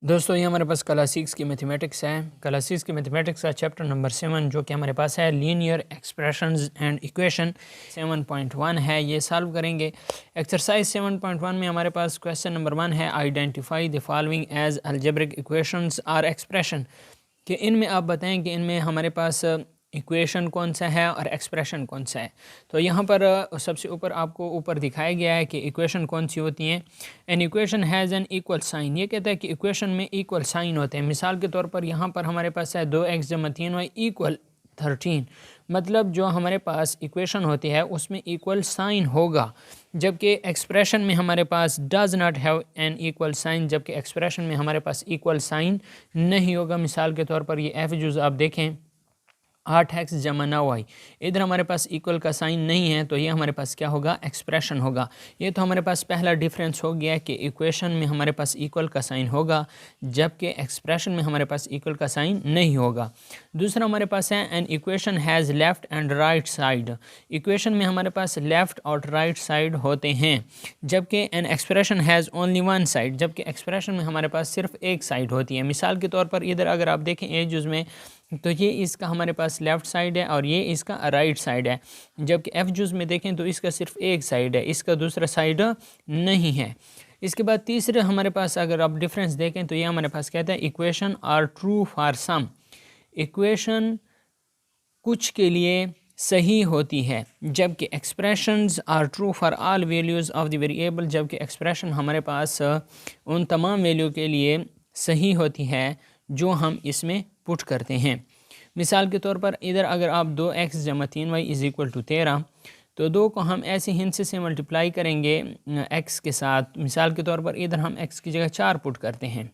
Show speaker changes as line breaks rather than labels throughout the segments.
दोस्तों ये हमारे पास क्लास 6 की मैथमेटिक्स है। क्लास 6 की मैथमेटिक्स का चैप्टर नंबर 7 जो कि हमारे पास है लीनियर एक्सप्रेशंस एंड इक्वेशन 7.1 है, ये सॉल्व करेंगे। एक्सरसाइज 7.1 में हमारे पास क्वेश्चन नंबर 1 है, identify the following as algebraic equations or expression, कि इनमें आप बताएं कि इनमें हमारे पास इक्वेशन कौन सा है और एक्सप्रेशन कौन सा है। तो यहाँ पर सबसे ऊपर आपको ऊपर दिखाया गया है कि इक्वेशन कौन सी होती हैं। An equation has an equal sign, ये कहता है कि इक्वेशन में इक्वल साइन होते हैं। मिसाल के तौर पर यहाँ पर हमारे पास है 2x जमा 3y इक्वल 13, मतलब जो हमारे पास इक्वेशन होती है उसमें इक्वल साइन होगा, जबकि एक्सप्रेशन में हमारे पास does not have an equal sign, जबकि एक्सप्रेशन में हमारे पास इक्वल साइन नहीं होगा। मिसाल के तौर पर ये एफ जुज़ आप देखें 8x जमा 9y, इधर हमारे पास इक्वल का साइन नहीं है, तो ये हमारे पास क्या होगा, एक्सप्रेशन होगा। ये तो हमारे पास पहला डिफरेंस हो गया कि इक्वेशन में हमारे पास इक्वल का साइन होगा, जबकि एक्सप्रेशन में हमारे पास इक्वल का साइन नहीं होगा। दूसरा हमारे पास है N equation has left and right side, equation में हमारे पास लेफ़्ट और राइट साइड होते हैं, जबकि an expression has only one side, जबकि एक्सप्रेशन में हमारे पास सिर्फ एक साइड होती है। मिसाल के तौर पर इधर अगर आप देखें ए जुज़ में, तो ये इसका हमारे पास लेफ़्ट साइड है और ये इसका राइट साइड है, जबकि एफ जुज़ में देखें तो इसका सिर्फ एक साइड है, इसका दूसरा साइड नहीं है। इसके बाद तीसरे हमारे पास अगर आप डिफरेंस देखें तो ये हमारे पास कहता है equation are true for some, equation कुछ के लिए सही होती है, जबकि expressions are true for all values of the variable, जबकि एक्सप्रेशन हमारे पास उन तमाम वैल्यू के लिए सही होती है जो हम इसमें पुट करते हैं। मिसाल के तौर पर इधर अगर आप 2x जमा 3y इज़ इक्वल टू 13, तो 2 को हम ऐसे हिंसे से मल्टीप्लाई करेंगे x के साथ। मिसाल के तौर पर इधर हम x की जगह 4 पुट करते हैं,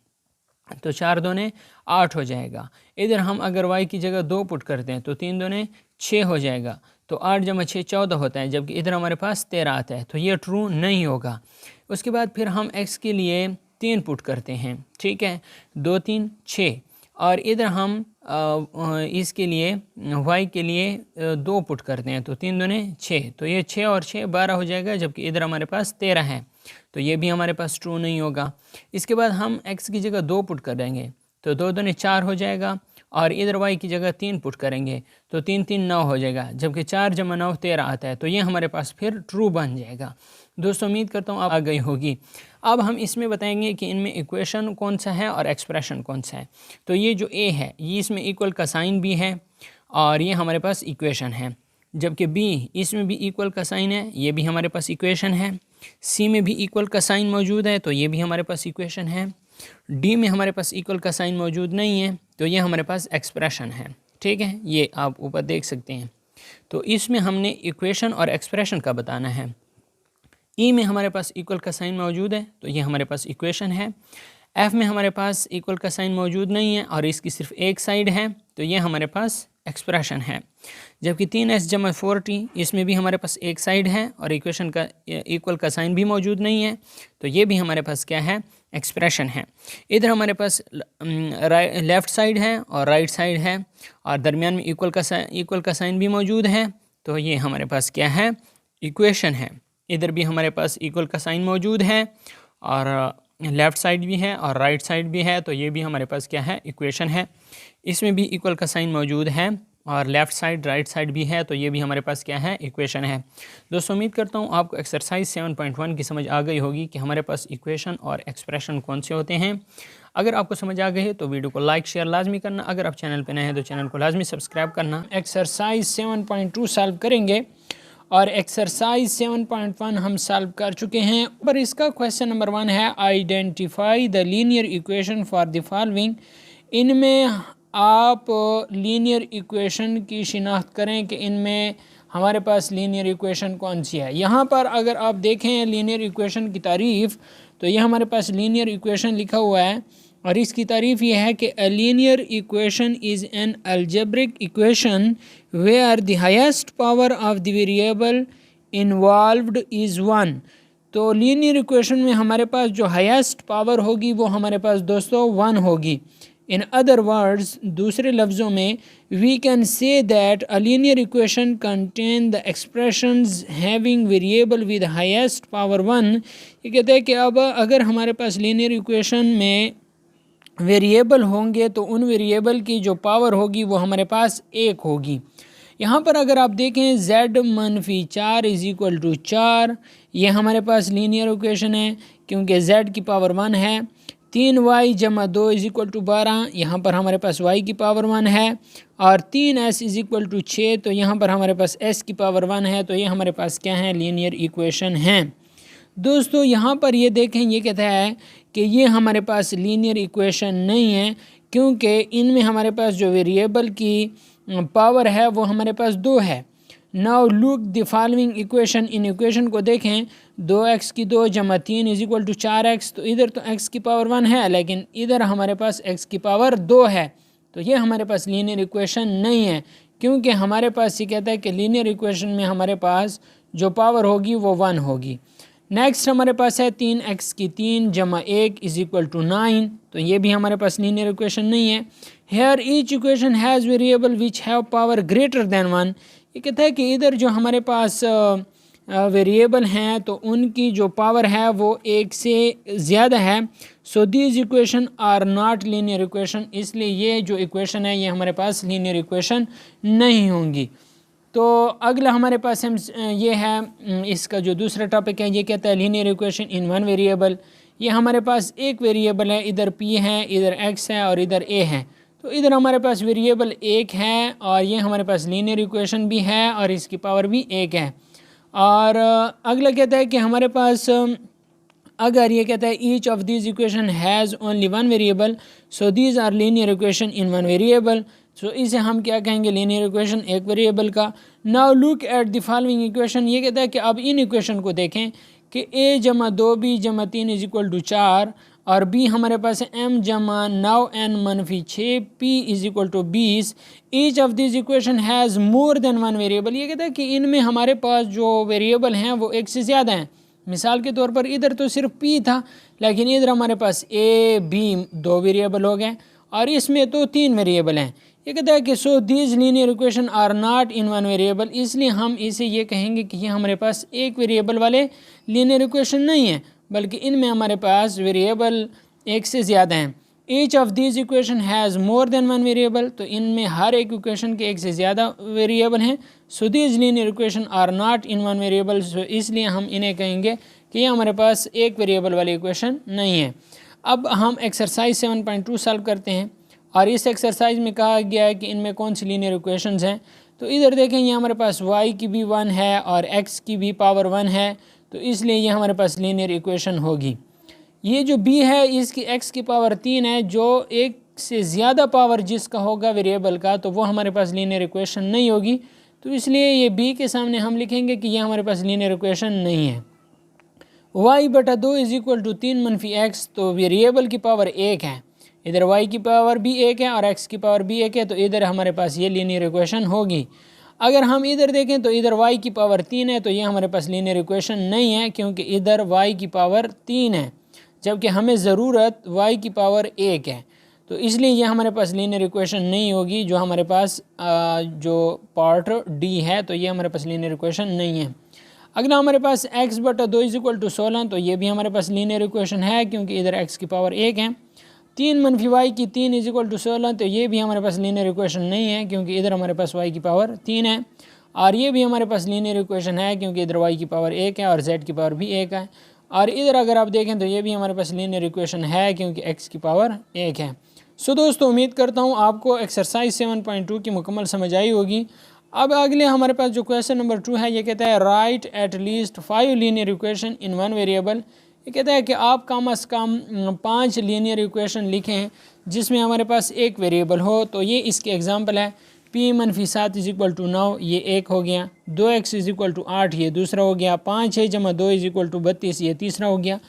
तो 4 दूने 8 हो जाएगा। इधर हम अगर y की जगह 2 पुट करते हैं तो 3 दूने 6 हो जाएगा, तो 8 जमा 6 14 होता है, जबकि इधर हमारे पास 13 आता है, तो ये ट्रू नहीं होगा। उसके बाद फिर हम x के लिए 3 पुट करते हैं, ठीक है, 2 3 6, और इधर हम इसके लिए y के लिए 2 पुट करते हैं, तो 3 दूने 6, तो ये 6 और 6 12 हो जाएगा, जबकि इधर हमारे पास 13 है, तो ये भी हमारे पास ट्रू नहीं होगा। इसके बाद हम x की जगह 2 पुट करेंगे, तो 2 दूने 4 हो जाएगा, और इधर y की जगह 3 पुट करेंगे, तो 3 3 9 हो जाएगा, जबकि 4 जमा 9 13 आता है, तो ये हमारे पास फिर ट्रू बन जाएगा। दोस्तों उम्मीद करता हूँ आप आ गई होगी। अब हम इसमें बताएंगे कि इनमें इक्वेशन कौन सा है और एक्सप्रेशन कौन सा है। तो ये जो ए है ये इसमें इक्वल का साइन भी है और ये हमारे पास इक्वेशन है, जबकि बी इसमें भी इक्वल का साइन है, ये भी हमारे पास इक्वेशन है। सी में भी इक्वल का साइन मौजूद है, तो ये भी हमारे पास इक्वेशन है। डी में हमारे पास इक्वल का साइन मौजूद नहीं है, तो ये हमारे पास एक्सप्रेशन है, ठीक है, ये आप ऊपर देख सकते हैं। तो इसमें हमने इक्वेशन और एक्सप्रेशन का बताना है। ई में हमारे पास इक्वल का साइन मौजूद है, तो ये हमारे पास इक्वेशन है। एफ में हमारे पास इक्वल का साइन मौजूद नहीं है और इसकी सिर्फ एक साइड है, तो ये हमारे पास एक्सप्रेशन है। जबकि 3s जमा 40 इसमें भी हमारे पास एक साइड है और इक्वेशन का इक्वल का साइन भी मौजूद नहीं है, तो ये भी हमारे पास क्या है, एक्सप्रेशन है। इधर हमारे पास लेफ़्ट साइड है और राइट साइड है और दरमियान में इक्वल का साइन भी मौजूद है, तो ये हमारे पास क्या है, इक्वेशन है। इधर भी हमारे पास इक्वल का साइन मौजूद है और लेफ़्ट साइड भी है और राइट साइड भी है, तो ये भी हमारे पास क्या है, इक्वेशन है। इसमें भी इक्वल का साइन मौजूद है और लेफ़्ट साइड राइट साइड भी है, तो ये भी हमारे पास क्या है, इक्वेशन है। दोस्तों उम्मीद करता हूँ आपको एक्सरसाइज 7.1 की समझ आ गई होगी कि हमारे पास इक्वेशन और एक्सप्रेशन कौन से होते हैं। अगर आपको समझ आ गई है तो वीडियो को लाइक शेयर लाजमी करना। अगर आप चैनल पर नए हैं तो चैनल को लाजमी सब्सक्राइब करना। एक्सरसाइज 7.2 सॉल्व करेंगे और एक्सरसाइज 7.1 हम सॉल्व कर चुके हैं। पर इसका क्वेश्चन नंबर 1 है, identify the linear equation for the following. इनमें आप लीनियर इक्वेशन की शिनाख्त करें कि इनमें हमारे पास लीनियर इक्वेशन कौन सी है। यहाँ पर अगर आप देखें लीनियर इक्वेशन की तारीफ़, तो ये हमारे पास लीनियर इक्वेशन लिखा हुआ है और इसकी तारीफ़ ये है कि a linear equation is an algebraic equation where the highest power of the variable involved is 1। तो लीनियर इक्वेशन में हमारे पास जो हाईएस्ट पावर होगी वो हमारे पास दोस्तों 1 होगी। इन अदर वर्ड्स, दूसरे लफ्ज़ों में, we can say that a linear equation contain the expressions having variable with highest power 1। ये कहते हैं कि अब अगर हमारे पास लीनियर इक्वेशन में वेरिएबल होंगे तो उन वेरिएबल की जो पावर होगी वो हमारे पास 1 होगी। यहाँ पर अगर आप देखें z-4 इज़ इक्वल टू 4, ये हमारे पास लीनियर इक्वेशन है क्योंकि z की पावर 1 है। 3y जमा 2 इज़ इक्वल टू 12, यहाँ पर हमारे पास y की पावर 1 है। और 3s इज़ इक्वल टू 6, तो यहाँ पर हमारे पास s की पावर 1 है। तो ये हमारे पास क्या है, लीनियर इक्वेशन हैं। दोस्तों यहाँ पर ये देखें, ये कहता है कि ये हमारे पास लीनियर इक्वेशन नहीं है क्योंकि इनमें हमारे पास जो वेरिएबल की पावर है वो हमारे पास 2 है। Now look the following equation, in equation को देखें। 2x की 2 जमा 3 इज इक्वल टू 4x, तो इधर तो x की पावर 1 है लेकिन इधर हमारे पास x की पावर 2 है। तो ये हमारे पास लीनियर इक्वेशन नहीं है क्योंकि हमारे पास ये कहता है कि लीनियर इक्वेशन में हमारे पास जो पावर होगी वो 1 होगी। नेक्स्ट हमारे पास है 3x की 3 जमा 1 इज इक्वल टू 9, तो ये भी हमारे पास लीनियर इक्वेशन नहीं है। Here each equation has variable which have power greater than 1, ये कहता है कि इधर जो हमारे पास वेरिएबल हैं तो उनकी जो पावर है वो 1 से ज़्यादा है। So these equation are not linear equation, इसलिए ये जो इक्वेशन है ये हमारे पास लीनियर इक्वेशन नहीं होंगी। तो अगला हमारे पास हम ये है, इसका जो दूसरा टॉपिक है ये कहता है linear equation in one variable. ये हमारे पास एक वेरिएबल है, इधर p है, इधर x है और इधर a है। तो इधर हमारे पास वेरिएबल 1 है और ये हमारे पास लीनियर इक्वेशन भी है और इसकी पावर भी 1 है। और अगला कहता है कि हमारे पास अगर ये कहता है each of this equation has only one variable, so these are linear equation in one variable. So इसे हम क्या कहेंगे, लीनियर इक्वेशन एक वेरिएबल का। Now look at the following equation, ये कहता है कि अब इन इक्वेशन को देखें कि a जमा 2b जमा 3 इज इक्वल टू 4 और b हमारे पास है m जमा 9n मनफी 6 p is equal to 20। Each of this equation has more than one variable, ये कहता है कि इनमें हमारे पास जो वेरिएबल हैं वो एक से ज़्यादा हैं। मिसाल के तौर पर इधर तो सिर्फ p था लेकिन इधर हमारे पास a b 2 वेरिएबल हो गए और इसमें तो 3 वेरिएबल हैं। ये कहता है कि so these linear equation are not in one variable, इसलिए हम इसे ये कहेंगे कि ये हमारे पास एक वेरिएबल वाले लीनियर इक्वेशन नहीं है बल्कि इनमें हमारे पास वेरिएबल एक से ज़्यादा हैं। Each of these equation has more than one variable, तो इनमें हर एक इक्वेशन के एक से ज़्यादा वेरिएबल हैं। So these linear equation are not in one variable, so इसलिए हम इन्हें कहेंगे कि ये हमारे पास एक वेरिएबल वाली इक्वेशन नहीं है। अब हम एक्सरसाइज 7.2 सॉल्व करते हैं और इस एक्सरसाइज में कहा गया है कि इनमें कौन सी लीनियर इक्वेशंस हैं। तो इधर देखें, ये हमारे पास y की भी 1 है और x की भी पावर 1 है, तो इसलिए ये हमारे पास लीनियर इक्वेशन होगी। ये जो b है इसकी x की पावर 3 है, जो एक से ज़्यादा पावर जिसका होगा वेरिएबल का तो वो हमारे पास लीनियर इक्वेशन नहीं होगी। तो इसलिए ये b के सामने हम लिखेंगे कि ये हमारे पास लीनियर इक्वेशन नहीं है। y बटा 2 इज इक्वल टू 3 मनफी x, तो वेरिएबल की पावर 1 है, इधर y की पावर भी 1 है और x की पावर भी 1 है, तो इधर हमारे पास ये लीनियर इक्वेशन होगी। अगर हम इधर देखें तो इधर y की पावर 3 है, तो ये हमारे पास लीनियर इक्वेशन नहीं है क्योंकि इधर y की पावर 3 है जबकि हमें ज़रूरत y की पावर 1 है, तो इसलिए ये हमारे पास लीनियर इक्वेशन नहीं होगी। जो हमारे पास जो पार्ट d है तो ये हमारे पास लीनियर इक्वेशन नहीं है। अगला हमारे पास x बटा 2 इज इक्वल टू 16, तो ये भी हमारे पास लीनियर इक्वेशन है क्योंकि इधर x की पावर 1 है। 3 मनफी y की 3 इज इक्वल टू 16, तो ये भी हमारे पास लीनियर इक्वेशन नहीं है क्योंकि इधर हमारे पास y की पावर 3 है। और ये भी हमारे पास लीनियर इक्वेशन है क्योंकि इधर y की पावर 1 है और z की पावर भी 1 है। और इधर अगर आप देखें तो ये भी हमारे पास लीनियर इक्वेशन है क्योंकि x की पावर 1 है। सो दोस्तों, उम्मीद करता हूँ आपको एक्सरसाइज 7.2 की मुकम्मल समझ आई होगी। अब अगले हमारे पास जो क्वेश्चन नंबर 2 है, ये कहता है right at least 5 linear equation in one variable. ये कहता है कि आप कम अज़ कम 5 लीनियर इक्वेशन लिखें जिसमें हमारे पास एक वेरिएबल हो। तो ये इसके एग्जांपल है, p मनफी 7 इज इक्वल टू 9, ये एक हो गया। 2x इज इक्वल टू 8, ये दूसरा हो गया। 5 है जमा 2 इज इक्वल टू 32, ये तीसरा हो गया।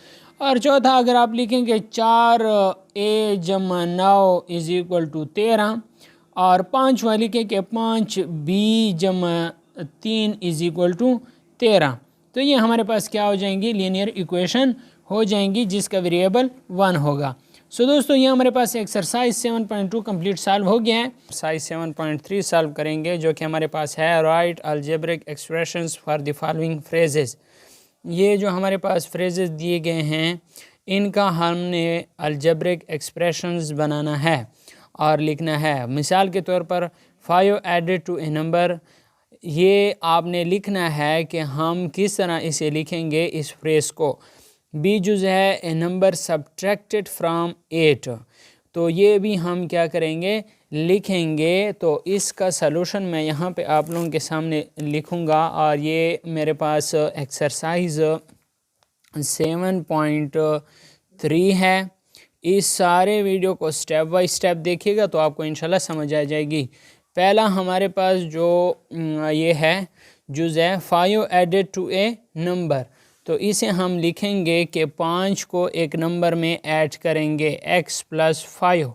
और चौथा अगर आप लिखेंगे 4a जमा 9 इज इक्वल टू 13 और 5वां लिखेंगे 5b जमा 3 इज इक्वल टू 13, तो ये हमारे पास क्या हो जाएंगी, लीनियर इक्वेशन हो जाएंगी जिसका वेरिएबल 1 होगा। सो दोस्तों, ये हमारे पास एक्सरसाइज 7.2 कंप्लीट सॉल्व हो गया है। एक्सरसाइज 7.3 सॉल्व करेंगे जो कि हमारे पास है right algebraic expressions for the following phrases. ये जो हमारे पास फ्रेजेस दिए गए हैं इनका हमने अलजेब्रिक एक्सप्रेशंस बनाना है और लिखना है। मिसाल के तौर पर 5 एडेड टू ए नंबर, ये आपने लिखना है कि हम किस तरह इसे लिखेंगे इस फ्रेज को। बी जुज़ है ए नंबर सब्ट्रैक्टेड फ्राम 8, तो ये भी हम क्या करेंगे लिखेंगे। तो इसका सलूशन मैं यहाँ पे आप लोगों के सामने लिखूँगा और ये मेरे पास एक्सरसाइज 7.3 है। इस सारे वीडियो को स्टेप बाय स्टेप देखिएगा तो आपको इंशाल्लाह समझ आ जाएगी। पहला हमारे पास जो ये है जुज़ है 5 एडेड टू ए नंबर, तो इसे हम लिखेंगे कि 5 को एक नंबर में ऐड करेंगे x + 5।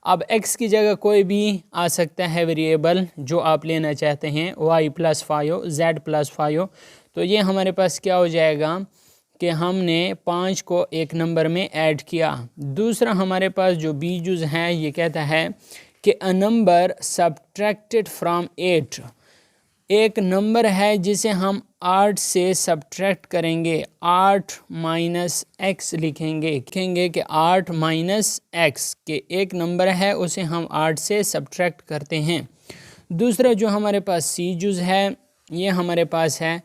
अब x की जगह कोई भी आ सकता है वेरिएबल जो आप लेना चाहते हैं, y + 5, z + 5। तो ये हमारे पास क्या हो जाएगा कि हमने 5 को एक नंबर में ऐड किया। दूसरा हमारे पास जो बी जुज़ है ये कहता है कि अ नंबर सब्ट्रैक्टेड फ्राम 8, एक नंबर है जिसे हम 8 से सब्ट्रैक्ट करेंगे, 8 - x लिखेंगे कि 8 - x के एक नंबर है उसे हम 8 से सब्ट्रैक्ट करते हैं। दूसरा जो हमारे पास सी जुज़ है ये हमारे पास है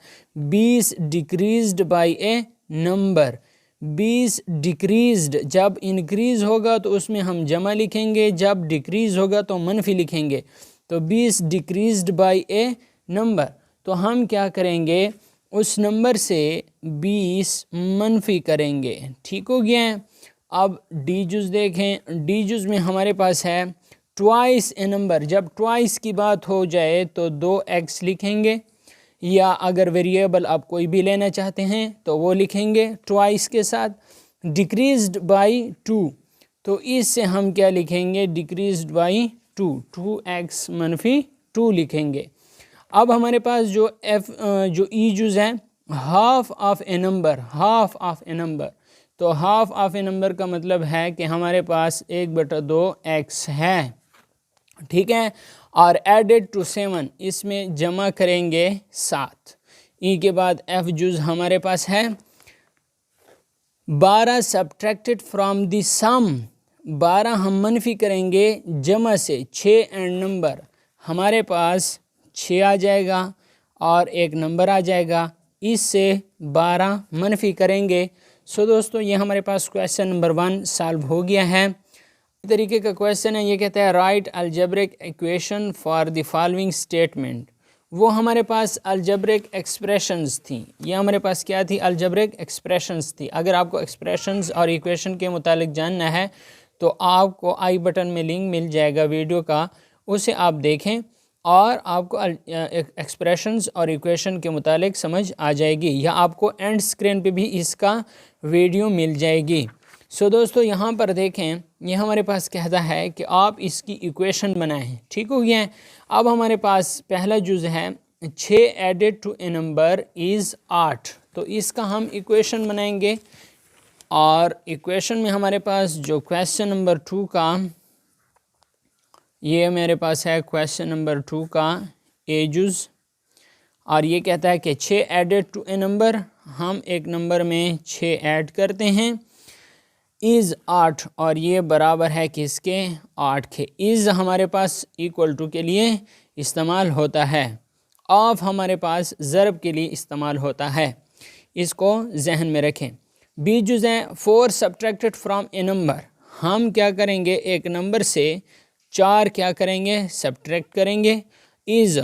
20 डिक्रीज्ड बाय ए नंबर। 20 डिक्रीज्ड, जब इंक्रीज़ होगा तो उसमें हम जमा लिखेंगे, जब डिक्रीज़ होगा तो मनफी लिखेंगे। तो 20 डिक्रीज्ड बाय ए नंबर, तो हम क्या करेंगे उस नंबर से 20 मनफी करेंगे। ठीक हो गया है। अब डी जुज़ देखें, डी जुज़ में हमारे पास है ट्वाइस ए नंबर। जब ट्वाइस की बात हो जाए तो 2x लिखेंगे, या अगर वेरिएबल आप कोई भी लेना चाहते हैं तो वो लिखेंगे ट्वाइस के साथ। डिक्रीज्ड बाय 2, तो इससे हम क्या लिखेंगे डिक्रीज्ड बाय 2, 2x - 2 लिखेंगे। अब हमारे पास जो जो ई जुज़ है half of a number, half of a number, तो हाफ ऑफ ए नंबर का मतलब है कि हमारे पास 1/2x है। ठीक है। और एडेड टू 7, इसमें जमा करेंगे 7। ई के बाद एफ जुज़ हमारे पास है 12 सब्ट्रैक्टेड फ्रॉम द सम, 12 हम मनफी करेंगे जमा से 6 एंड नंबर, हमारे पास 6 आ जाएगा और एक नंबर आ जाएगा, इससे 12 मनफी करेंगे। सो दोस्तों ये हमारे पास क्वेश्चन नंबर 1 सॉल्व हो गया है। तरीके का क्वेश्चन है, ये कहता है right algebraic equation for the following statement. वो हमारे पास अलजेब्रिक एक्सप्रेशंस थी, ये हमारे पास क्या थी अलजेब्रिक एक्सप्रेशंस थी। अगर आपको एक्सप्रेशंस और इक्वेशन के मुतालिक जानना है तो आपको आई बटन में लिंक मिल जाएगा वीडियो का, उसे आप देखें और आपको एक्सप्रेशंस और इक्वेशन के मुतालिक समझ आ जाएगी, या आपको एंड स्क्रीन पे भी इसका वीडियो मिल जाएगी। सो दोस्तों यहाँ पर देखें, ये हमारे पास कहता है कि आप इसकी इक्वेशन बनाएं। ठीक हो गया है। अब हमारे पास पहला जुज़ है 6 added to a number is 8, तो इसका हम इक्वेशन बनाएंगे। और इक्वेशन में हमारे पास जो क्वेश्चन नंबर 2 का, ये मेरे पास है क्वेश्चन नंबर 2 का ए जुज़, और ये कहता है कि 6 एडेड टू ए नंबर, हम एक नंबर में 6 ऐड करते हैं, इज़ 8, और ये बराबर है किसके 8 के। इज़ हमारे पास इक्वल टू के लिए इस्तेमाल होता है, ऑफ हमारे पास ज़रब के लिए इस्तेमाल होता है, इसको जहन में रखें। बी जुज़ है 4 सब्ट्रैक्टेड फ्रॉम ए नंबर, हम क्या करेंगे एक नंबर से 4 क्या करेंगे सब्ट्रैक्ट करेंगे। इज़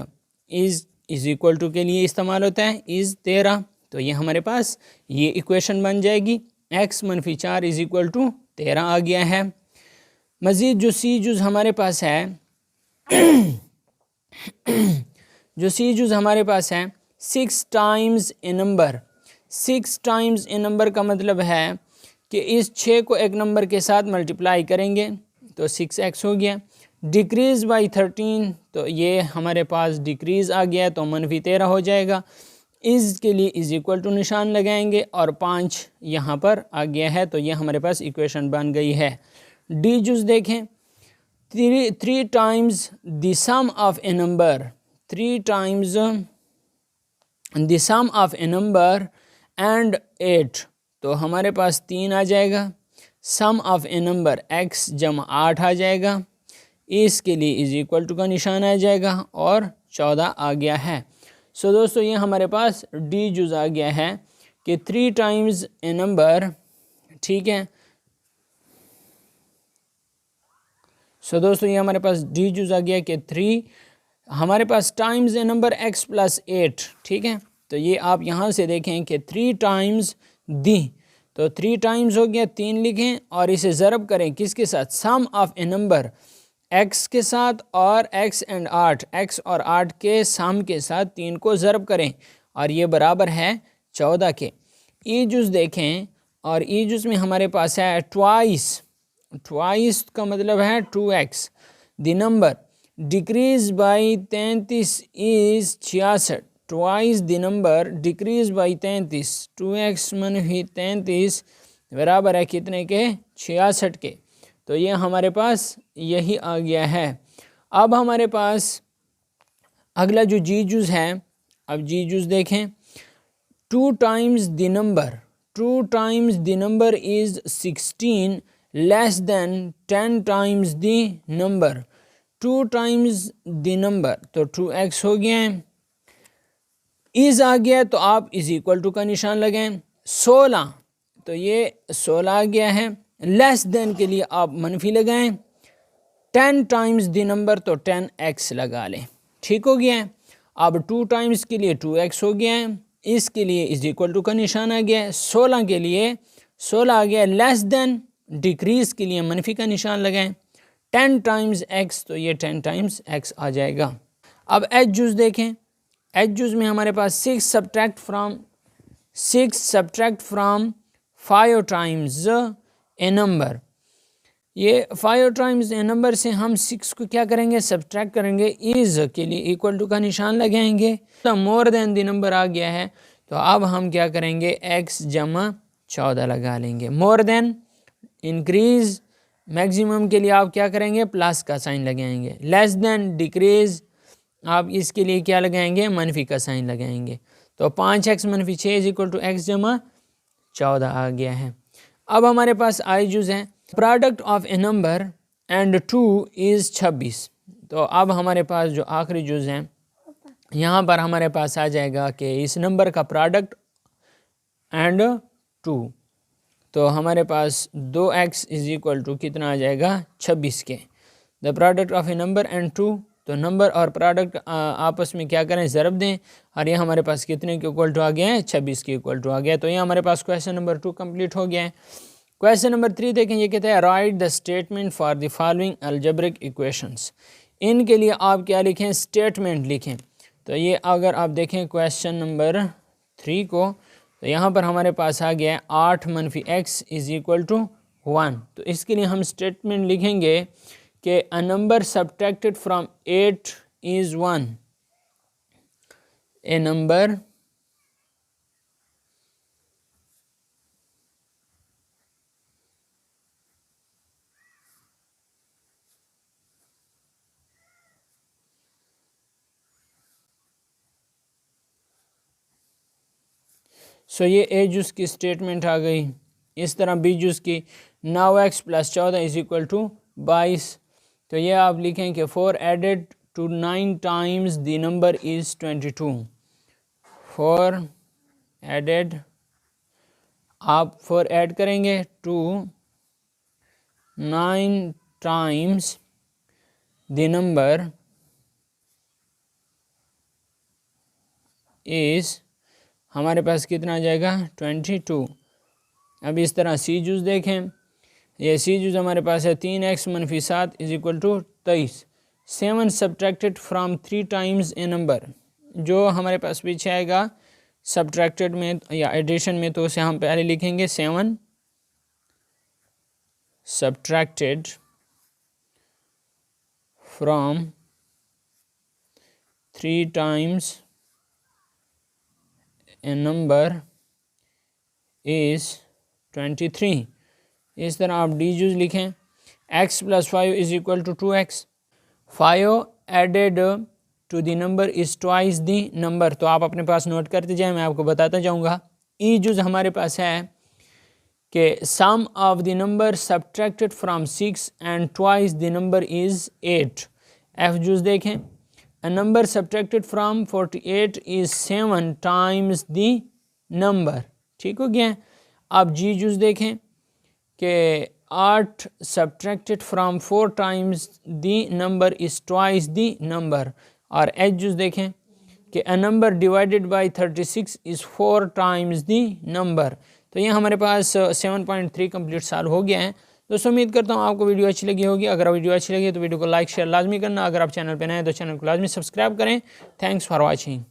इक्वल टू के लिए इस्तेमाल होता है, इज़ 13, तो ये हमारे पास ये इक्वेशन बन जाएगी। x - 4 = 13 आ गया है। मज़ीद जो सी जुज़ हमारे पास है जो सी जुज़ हमारे पास है 6 times a number. 6 times a number का मतलब है कि इस 6 को एक नंबर के साथ मल्टीप्लाई करेंगे तो 6x हो गया। डिक्रीज़ बाई 13, तो ये हमारे पास डिक्रीज़ आ गया तो -13 हो जाएगा। इज़ के लिए इज़ इक्वल टू निशान लगाएंगे और 5 यहाँ पर आ गया है, तो ये हमारे पास इक्वेशन बन गई है। डी जुज़ देखें 3 times the sum of a number, 3 times the sum of a number and 8, तो हमारे पास 3 आ जाएगा। Sum of a number x जमा 8 आ जाएगा, इसके लिए इज इक्वल टू का निशान आ जाएगा और 14 आ गया है। सो दोस्तों ये हमारे पास डी जुज आ गया है कि 3 टाइम्स ए नंबर, ठीक है। सो दोस्तों ये हमारे पास डी जुज आ गया कि 3 हमारे पास times a number x plus 8, ठीक है। तो ये आप यहाँ से देखें कि 3 टाइम्स दी, तो 3 टाइम्स हो गया, 3 लिखें और इसे ज़रब करें किसके साथ, सम ऑफ ए नंबर x के साथ और x एंड 8, x और 8 के सम के साथ 3 को ज़रब करें और ये बराबर है 14 के। ई जुज़ देखें और ई जुज़ में हमारे पास है ट्वाइस, ट्वाइस का मतलब है 2x। The number decrease by 33 is 66, twice the number decrease by 33, 2x मनफी 33 बराबर है कितने के, 66 के। तो ये हमारे पास यही आ गया है। अब हमारे पास अगला जो जी जुज़ है, अब जी जुज़ देखें, 2 times the number, 2 times the number is 16 less than 10 times the number, 2 times the number, तो 2x हो गया है। इज़ आ गया तो आप इज़ इक्वल टू का निशान लगाएं। 16, तो ये 16 आ गया है। लेस देन के लिए आप मनफी लगाएं। 10 टाइम्स द नंबर, तो 10x लगा लें, ठीक हो गया है। अब 2 टाइम्स के लिए 2x हो गया है, इसके लिए इज इक्वल टू का निशान आ गया है। 16 के लिए 16 आ गया। लेस देन डिक्रीज के लिए मनफी का निशान लगाएं। 10 टाइम्स x, तो ये 10 टाइम्स x आ जाएगा। अब एच जुज़ देखें, एच जुज़ में हमारे पास 6 subtract from 5 times a number, ये 5 टाइम्स ए नंबर से हम 6 को क्या करेंगे, सब्ट्रैक्ट करेंगे। इज़ के लिए इक्वल टू का निशान लगाएंगे। तो मोर देन द नंबर आ गया है, तो अब हम क्या करेंगे, x जमा 14 लगा लेंगे। मोर देन इंक्रीज, मैक्सिमम के लिए आप क्या करेंगे, प्लस का साइन लगाएंगे। लेस देन डिक्रीज, आप इसके लिए क्या लगाएंगे, मनफी का साइन लगाएंगे। तो 5x मनफी 6 इज इक्वल टू x जमा 14 आ गया है। अब हमारे पास आई जुज़ है, product of a number and 2 is 26। तो अब हमारे पास जो आखिरी जुज़ है, यहाँ पर हमारे पास आ जाएगा कि इस नंबर का प्रोडक्ट एंड 2, तो हमारे पास 2x इज इक्वल टू कितना आ जाएगा, 26 के। The product of a number and 2, तो नंबर और प्रोडक्ट आपस में क्या करें, ज़रब दें, और ये हमारे पास कितने के इक्वल टू आ गया है, 26 के इक्वल टू आ गया। तो ये हमारे पास क्वेश्चन नंबर 2 कंप्लीट हो गया है। क्वेश्चन नंबर 3 देखें, ये कहता है right the statement for the following algebraic equations. इनके लिए आप क्या लिखें, स्टेटमेंट लिखें। तो ये अगर आप देखें क्वेश्चन नंबर 3 को, तो यहाँ पर हमारे पास आ गया है 8 मनफी x इज़ इक्वल टू 1। तो इसके लिए हम स्टेटमेंट लिखेंगे कि a number subtracted from 8 is 1, A number so ये ए जुज़ की स्टेटमेंट आ गई। इस तरह बी जुज़ की 9x plus 14 is equal to 22। तो ये आप लिखें कि 4 added to 9 times the number is 22। 4 added, आप 4 ऐड करेंगे to 9 times the number is, हमारे पास कितना आ जाएगा, 22। अब इस तरह सी जूज़ देखें, ये सी जूज़ हमारे पास है 3x मनफी 7 is equal to 23। 7 subtracted from 3 times a number, जो हमारे पास पीछे आएगा सब्ट्रैक्टेड में या एडिशन में, तो उसे हम पहले लिखेंगे 7 subtracted from 3 times a number is 23। इस तरह आप डी जूज़ लिखें, x plus 5 is equal to 2x। 5 added to the number is twice the number. तो आप अपने पास नोट करते जाएं, मैं आपको बताता जाऊंगा। ई जूज़ हमारे पास है कि sum of the number subtracted from 6 and twice the number is 8। एफ जूस देखें, a number subtracted from 48 is 7 times the number। ठीक हो गया। अब जी जूस देखें कि 8 subtracted from 4 times the number is twice the number। और एच जूस देखें कि a number divided by 36 is 4 times the number। तो ये हमारे पास 7.3 कंप्लीट सॉल्व हो गया है। दोस्तों उम्मीद करता हूँ आपको वीडियो अच्छी लगी होगी। अगर वीडियो अच्छी लगी तो वीडियो को लाइक शेयर लाजमी करना। अगर आप चैनल पर नए हैं तो चैनल को लाजमी सब्सक्राइब करें। Thanks for watching.